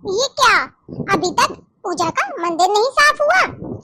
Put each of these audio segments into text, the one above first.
ये क्या, अभी तक पूजा का मंदिर नहीं साफ हुआ?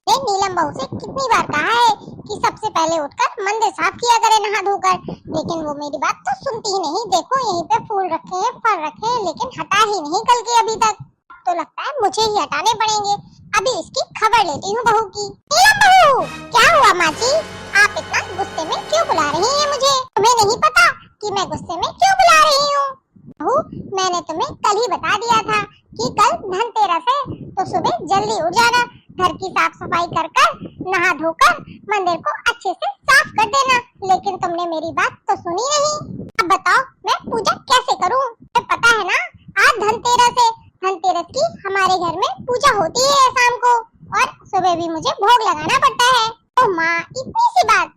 ने नीलम बहू से कितनी बार कहा है कि सबसे पहले उठकर मंदिर साफ किया करे नहा धोकर, लेकिन वो मेरी बात तो सुनती ही नहीं। देखो यहीं पे फूल रखे हैं, फल रखे हैं, लेकिन हटा ही नहीं कल के अभी तक। तो लगता है मुझे ही हटाने पड़ेंगे। अभी इसकी खबर लेती हूँ बहू की। नीलम बहू, क्या हुआ माँ जी? आप इतना गुस्से में क्यों बुला रही हैं मुझे? तुम्हें नहीं पता कि मैं गुस्से में क्यों बुला रही हूँ? बहू, मैंने तुम्हें कल ही बता दिया था कि कल धनतेरस है, तो सुबह जल्दी उठ जाना, घर की साफ सफाई कर कर नहा धोकर मंदिर को अच्छे से साफ कर देना। लेकिन तुमने मेरी बात तो सुनी नहीं। अब बताओ मैं पूजा कैसे करूं? तुम्हें पता है ना आज धनतेरस है। धनतेरस की हमारे घर में पूजा होती है शाम को, और सुबह भी मुझे भोग लगाना पड़ता है। ओ माँ, इतनी सी बात।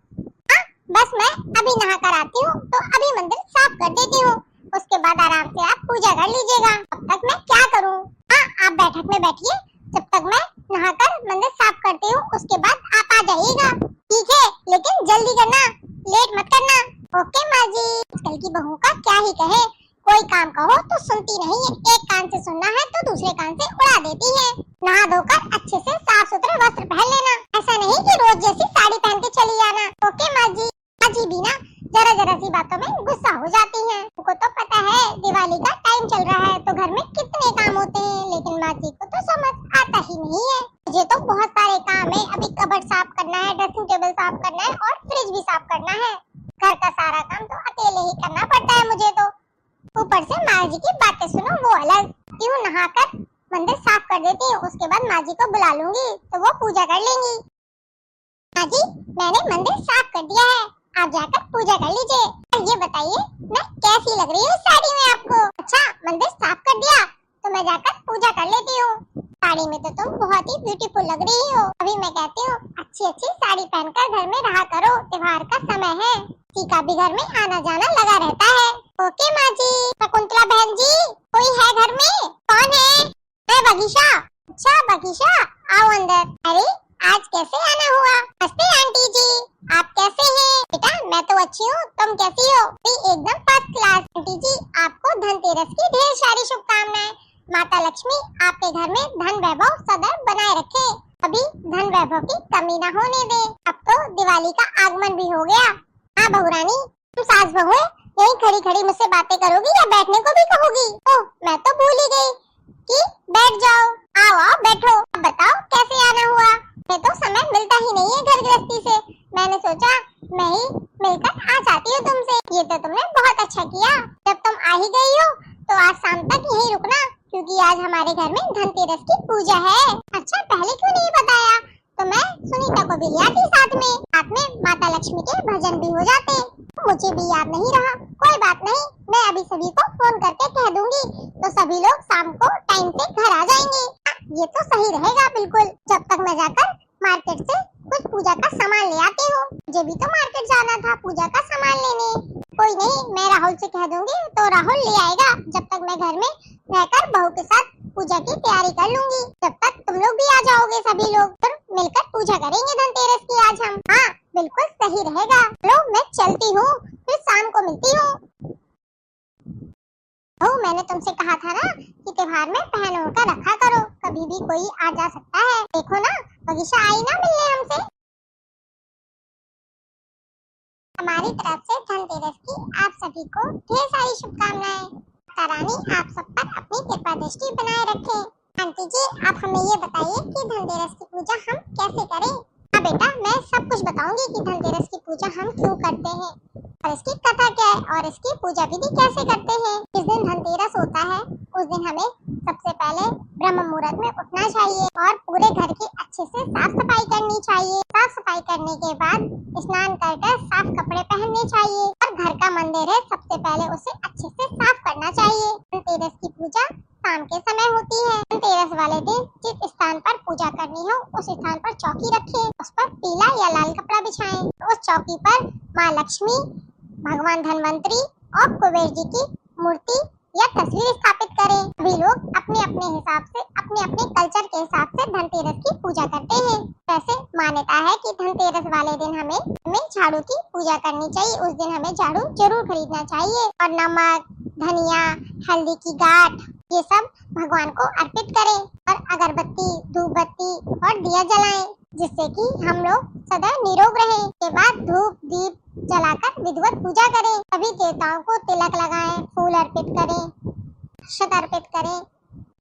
हाँ, बस मैं अभी नहा कर आती हूँ, तो अभी मंदिर साफ कर देती हूँ, उसके बाद आराम से आप पूजा कर लीजिएगा। तब तक मैं क्या करूँ? हाँ, आप बैठक में बैठिए, जब तक मैं नहाकर मंदिर साफ करती हूँ उसके बाद आप आ जाइएगा। ठीक है, लेकिन जल्दी करना, लेट मत करना। ओके माँ जी। आजकल की बहू का क्या ही कहे, कोई काम कहो तो सुनती नहीं है। एक कान से सुनना है तो दूसरे कान से उड़ा देती है। नहा धोकर अच्छे से साफ सुथरे वस्त्र पहन लेना, ऐसा नहीं कि रोज जैसी साड़ी पहन के चली जाना। ओके माँ जी। माँ जी भी ना जरा जरा सी बातों में गुस्सा हो जाती हैं। उनको तो पता है दिवाली का टाइम चल रहा है तो घर में कितने काम होते हैं, लेकिन माँ जी को तो समझ आता ही नहीं है। मुझे तो बहुत सारे काम है, अभी कबर्ड साफ करना है, ड्रेसिंग टेबल साफ करना है और फ्रिज भी साफ करना है। घर का सारा काम तो अकेले ही करना पड़ता है मुझे तो। ऊपर से माँ जी की बातें सुनो वो अलग। यूँ नहाकर मंदिर साफ कर देती हूँ, उसके बाद माँ जी को बुला लूंगी तो वो पूजा कर लेंगी। माँ जी, मैंने मंदिर साफ कर दिया है, आप जाकर पूजा कर लीजिए। और ये बताइए मैं कैसी लग रही हूँ साड़ी में आपको? अच्छा, मंदिर साफ कर दिया तो मैं जाकर पूजा कर लेती हूँ। साड़ी में तो तुम बहुत ही ब्यूटीफुल लग रही हो। अभी मैं कहती हूँ अच्छी अच्छी साड़ी पहनकर घर में रहा करो, त्योहार का समय है, किसी का भी घर में आना जाना लगा रहता है। ओके माँ जी। शकुंतला बहन जी, कोई है घर में? कौन है? मैं बगीचा। अच्छा बगीचा, आओ अंदर। अरे आज कैसे आना हुआ? नमस्ते आंटी जी, आप कैसे हैं? बेटा मैं तो अच्छी हूँ, तुम कैसी हो? एकदम फर्स्ट क्लास। आंटी जी आपको धनतेरस की ढेर सारी शुभकामनाएं। माता लक्ष्मी आपके घर में धन वैभव सदा बनाए रखे, अभी धन वैभव की कमी न होने दे। अब तो दिवाली का आगमन भी हो गया। हाँ बहुरानी, तुम सास बहू यही खड़ी खड़ी मुझसे बातें करोगी या बैठने को भी कहोगी? ओह मैं तो भूल ही गई कि बैठ जाओ। आओ आओ बैठो। अब बताओ कैसे आना हुआ? मैं तो समय मिलता ही नहीं है घर गृहस्थी से, मैंने सोचा मैं ही मिलकर आ जाती हूँ तुमसे। ये तो तुमने बहुत अच्छा किया, जब तुम आ ही गई हो तो आज शाम तक यहीं रुकना, क्योंकि आज हमारे घर में धनतेरस की पूजा है। अच्छा पहले क्यों नहीं बताया? तो मैं सुनीता को भी ले आती साथ में माता लक्ष्मी के भजन भी हो जाते। मुझे भी याद नहीं रहा। कोई बात नहीं, मैं अभी सभी को फोन करके कह दूंगी तो सभी लोग शाम को टाइम से घर आ जाएंगे। ये तो सही रहेगा बिल्कुल। जब तक मैं जाकर मार्केट से कुछ पूजा का सामान ले आती हूँ, मुझे भी तो मार्केट जाना था पूजा का सामान लेने। कोई नहीं, मैं राहुल से कह दूंगी तो राहुल ले आएगा। जब तक मैं घर में रहकर बहू के साथ पूजा की तैयारी कर लूंगी, जब तक तुम लोग भी आ जाओगे। सभी लोग फिर मिलकर पूजा करेंगे धनतेरस की आज हम। हाँ बिल्कुल सही रहेगा। लो मैं चलती हूँ, फिर शाम को मिलती हूँ। मैंने तुमसे कहा था ना कि त्योहार में पहन ओढ़ कर रखा करो, कभी भी कोई आ जा सकता है। देखो ना बगीचा आई ना मिलने हमसे। हमारी तरफ से धनतेरस की आप सभी को ढेर सारी शुभकामनाएं। माता रानी आप सब पर अपनी कृपा दृष्टि बनाए रखे। आंटी जी आप हमें ये बताइए कि धनतेरस की पूजा हम कैसे करें? हाँ बेटा, मैं सब कुछ बताऊंगी कि धनतेरस की पूजा हम क्यों करते हैं और इसकी कथा क्या है और इसकी पूजा विधि कैसे करते हैं। जिस दिन धनतेरस होता है उस दिन हमें सबसे पहले ब्रह्म मुहूर्त में उठना चाहिए और पूरे घर की अच्छे से साफ सफाई करनी चाहिए। साफ सफाई करने के बाद स्नान कर साफ कपड़े पहनने चाहिए और घर का मंदिर है सबसे पहले उसे अच्छे से साफ करना चाहिए। धनतेरस की पूजा शाम के समय होती है। धनतेरस वाले दिन जिस स्थान पर पूजा करनी हो उस स्थान पर चौकी रखें, उस पर पीला या लाल कपड़ा बिछाएं। उस चौकी पर माँ लक्ष्मी, भगवान धनवंतरी और कुबेर जी की मूर्ति या तस्वीर स्थापित करें। सभी लोग अपने अपने हिसाब से, अपने अपने कल्चर के हिसाब से धनतेरस की पूजा करते हैं। वैसे मान्यता है कि धनतेरस वाले दिन हमें झाड़ू की पूजा करनी चाहिए। उस दिन हमें झाड़ू जरूर खरीदना चाहिए और नमक, धनिया, हल्दी की गांठ ये सब भगवान को अर्पित करें और अगरबत्ती, धूप बत्ती और दिया जलाएं, जिससे कि हम लोग सदैव निरोग रहें। के बाद धूप दीप जलाकर विधिवत पूजा करें। सभी देवताओं को तिलक लगाएं, फूल अर्पित करें, अक्षत अर्पित करें।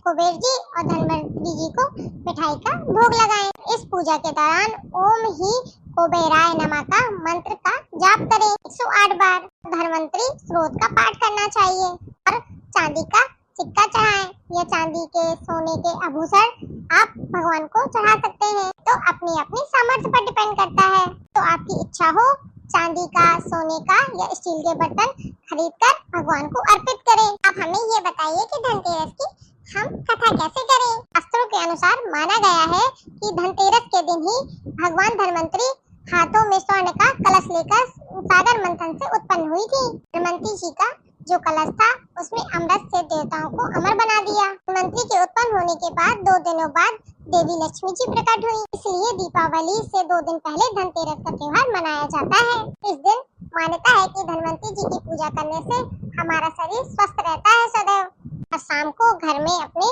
कुबेर जी और धनवंतरी जी को मिठाई का भोग लगाएं। इस पूजा के दौरान ओम ही कुबेराय नमः का मंत्र का जाप करें 108 बार। धनवंतरी स्रोत का पाठ करना चाहिए और चांदी का सिक्का चढ़ाएं या चांदी के, सोने के आभूषण आप भगवान को चढ़ा सकते हैं। तो अपनी अपनी सामर्थ्य पर डिपेंड करता है। तो आपकी इच्छा हो चांदी का, सोने का या स्टील के बर्तन खरीदकर भगवान को अर्पित करें। आप हमें ये बताइए कि धनतेरस की हम कथा कैसे करें। शास्त्रों के अनुसार माना गया है कि धनतेरस के दिन ही भगवान धनवंतरी हाथों में स्वर्ण का कलश लेकर सागर मंथन से उत्पन्न हुई थी। धनवंतरी जी का जो कलश था उसमें अमृत से देवताओं को अमर बना दिया। धनवंतरी के उत्पन्न होने के बाद 2 दिनों बाद देवी लक्ष्मी जी प्रकट हुई। इसलिए दीपावली से 2 दिन पहले धनतेरस का त्योहार मनाया जाता है। इस दिन मान्यता है कि धनवंतरी जी की पूजा करने से हमारा शरीर स्वस्थ रहता है सदैव। और शाम को घर में अपने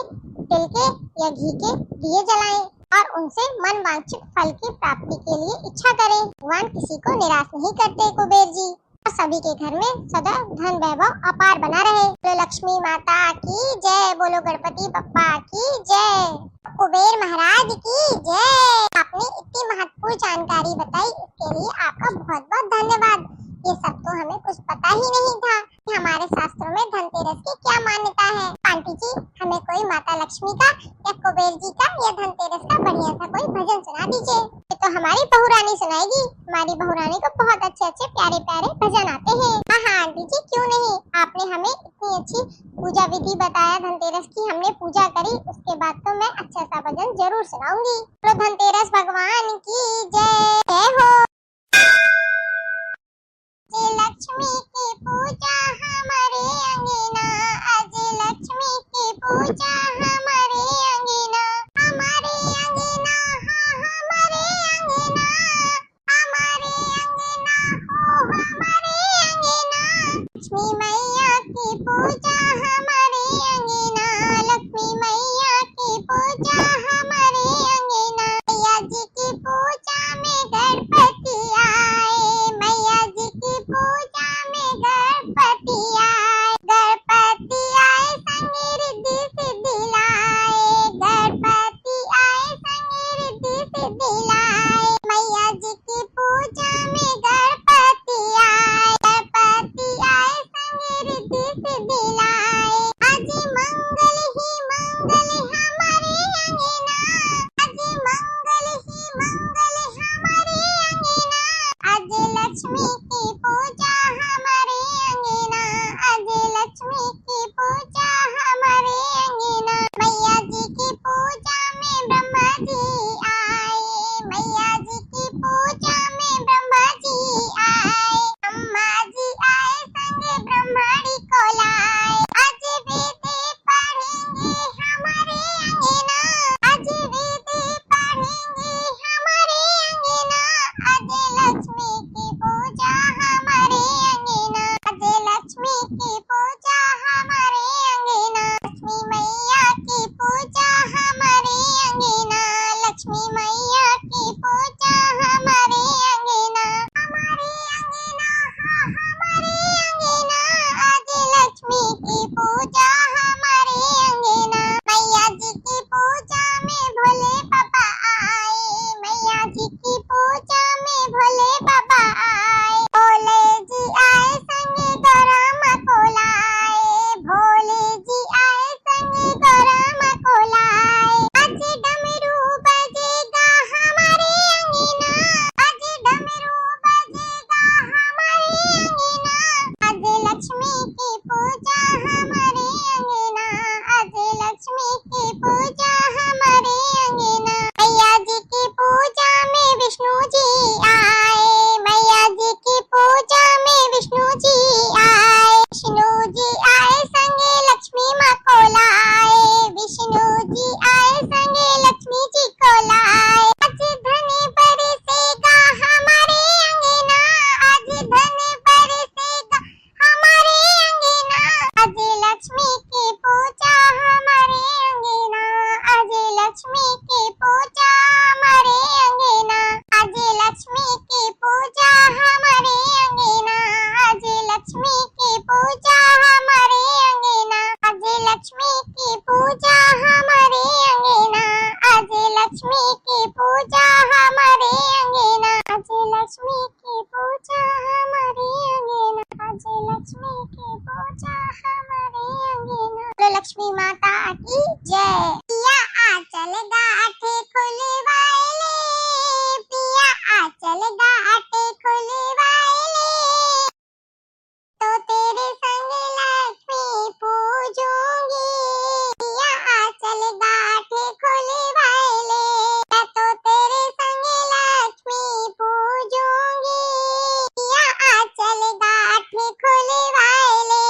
तिल के या घी के दिए जलाएं और उनसे मन वांछित फल की प्राप्ति के लिए इच्छा करें। भगवान किसी को निराश नहीं करते कुबेर जी, और सभी के घर में सदा धन वैभव अपार बना रहे। बोलो लक्ष्मी माता की जय, बोलो गणपति बप्पा की जय, कुबेर महाराज की जय। आपने इतनी महत्वपूर्ण जानकारी बताई, इसके लिए आपका बहुत बहुत धन्यवाद। ये सब तो हमें कुछ पता ही नहीं था कि हमारे शास्त्रों में धनतेरस की क्या मान्यता है। आंटी जी, हमें कोई माता लक्ष्मी का या कुबेर जी का या धनतेरस का बढ़िया सा कोई भजन सुना दीजिए। ये तो हमारी बहुरानी सुनाएगी। हमारी बहुरानी को बहुत अच्छे अच्छे प्यारे प्यारे भजन आते हैं। हाँ हाँ आंटी जी, क्यों नहीं। आपने हमें इतनी अच्छी पूजा विधि बताया धनतेरस की, हमने पूजा करी, उसके बाद तो मैं अच्छा सा भजन जरूर सुनाऊंगी। तो धनतेरस भगवान की जय हो। लक्ष्मी की पूजा हमारे अंगना, आज लक्ष्मी की पूजा हमारे अंगना, हमारे अंगना, हाँ हमारे अंगना, हमारे अंगना हो हमारे अंगना। लक्ष्मी मैया की पूजा हमारे अंगना, लक्ष्मी मैया की पूजा हमारे अंगना। मैया जी की पूजा में गणपति आए, मैया जी की पूजा में गणपति आए, गणपति आए संग रिद्धि सिद्धि की पूजा हमारे अंगना, आज लक्ष्मी की पूजा हमारे अंगना, आज लक्ष्मी की पूजा हमारे अंगना, आज लक्ष्मी की पूजा हमारे अंगना। बोलो लक्ष्मी माता की जय। पिया आंचल गांठे खुलवाए, पिया आंचल गांठे खुलवाए, तो तेरे संग लक्ष्मी पूजूंगी। पिया आंचल गांठे खुलवाए, तो तेरे संग लक्ष्मी पूजूंगी। पिया आंचल गांठे खुलवाए,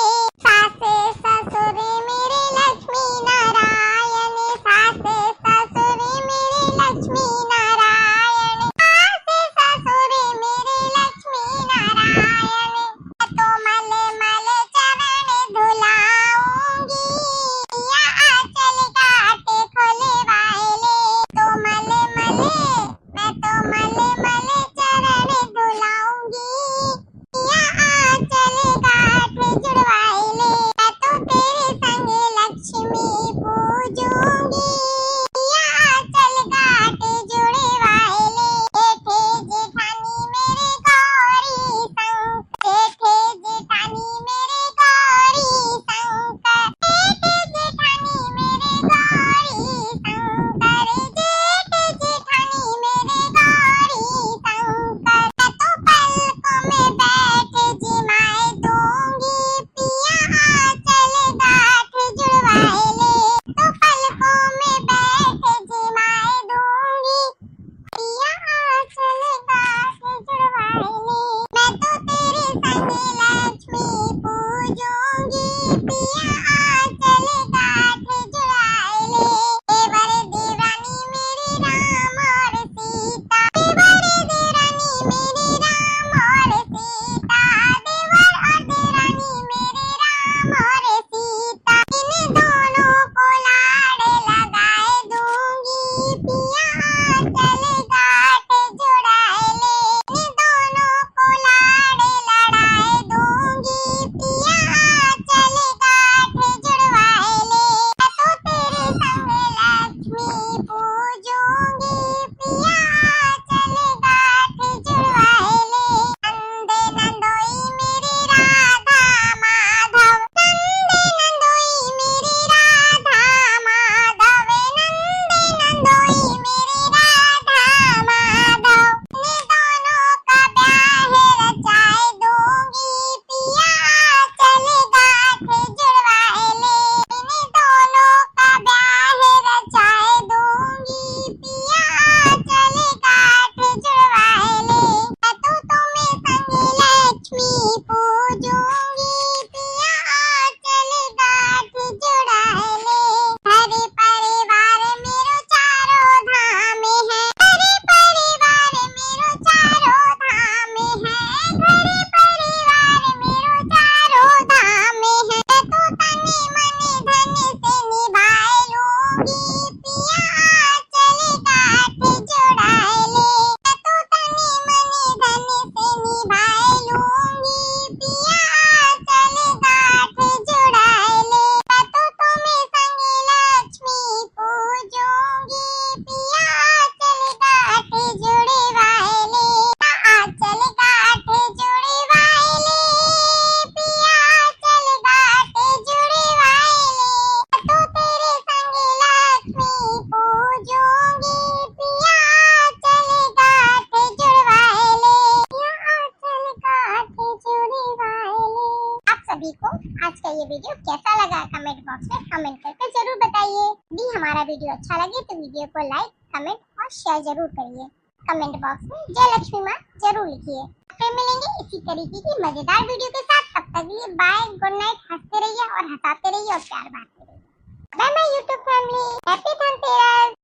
सासे ससुर मेरे लक्ष्मी नारायण, सासे ससुर मेरे लक्ष्मी नारायण, सासे ससुर मेरे लक्ष्मी नारायण, तो मले मले चरण धुलाऊंगी। पिया आंचल गांठे खुलवाए, तो मले मले, मैं तो मले मले चरण धुलाऊंगी। पिया आंचल गांठे जुड़वाए, मैं तो तेरे संग लक्ष्मी पूजूंगी। पिया आंचल गांठे जुड़वाए, जेठे जेठानी मेरे गौरी शंकर, जेठे जेठानी मेरे गौरी शंकर, जेठे जेठानी मेरे गौरी शंकर, जेठे जेठानी मेरे गौरी शंकर, मैं तो पलकों में बैठ जिमाए दूंगी। पिया आंचल गांठे जुड़वाए, तो पलकों में बैठ जिमाए दूंगी। पिया आंचल गांठे जुड़वाए, मैं तो तेरे संग लक्ष्मी पूजूंगी। पिया आंचल गांठे जुड़वाए, देवर देवरानी मेरे राम और सीता, देवर देवरानी मेरे राम और सीता, देवर और देवरानी मेरे राम और सीता, इन दोनों को लाड़ लगाए दूंगी। पिया आंचल गांठे जुड़ाए, इन दोनों को लाड़ लड़ाए दूंगी। पिया आंचल गांठे जुड़वाए, मैं तो तेरे संग लक्ष्मी पूजूंगी। पिया आंचल गांठे जुड़वाए, नंदे नंदोई मेरी राधा माधव, नंदे नंदोई मेरी राधा माधव, नंदे नंदोई मेरी राधा माधव, इन दोनों का ब्याह रचाए दूंगी। पिया आंचल गांठे जुड़वाए, इन दोनों का ब्याह रचाए दूंगी। पिया आंचल गांठे जुड़वाए, मैं तो तुम्हें संग लक्ष्मी पूजूंगी। पिया आंचल गांठे जुड़ाए, हरे परिवार मेरो चारों धाम है, हरे परिवार मेरो चारों धाम है, हरे परिवार मेरो चारों धाम है, मैं तो तने मने धन से निभाए लूंगी। पिया आंचल गांठे जुड़ाए, मैं तो तने मने धन से निभाए लूंगी। पिया आंचल गांठे जुड़ाए, मैं तो तुम्हें संग लक्ष्मी पूजूंगी। पिया आंचल गांठे जुड़वाए, आंचल गांठे जुड़वाए, पिया आंचल गांठे जुड़वाए, मैं तो तेरे संग लक्ष्मी पूजूंगी। पिया आंचल गांठे जुड़वाए, पिया आंचल गांठे जुड़वाए। आप सभी को आज का ये वीडियो कैसा लगा कमेंट बॉक्स में कमेंट करके जरूर बताइए। यदि हमारा वीडियो अच्छा लगे तो वीडियो को लाइक, कमेंट और शेयर जरूर करिए। कमेंट बॉक्स में जय लक्ष्मी माँ जरूर लिखिए। फिर मिलेंगे इसी तरीके की मजेदार वीडियो के साथ। तब तक के लिए बाय, गुड नाइट। हंसते रहिए और हंसाते रहिए और प्यार बांटते रहिए। Bye bye YouTube family, happy Dhanteras.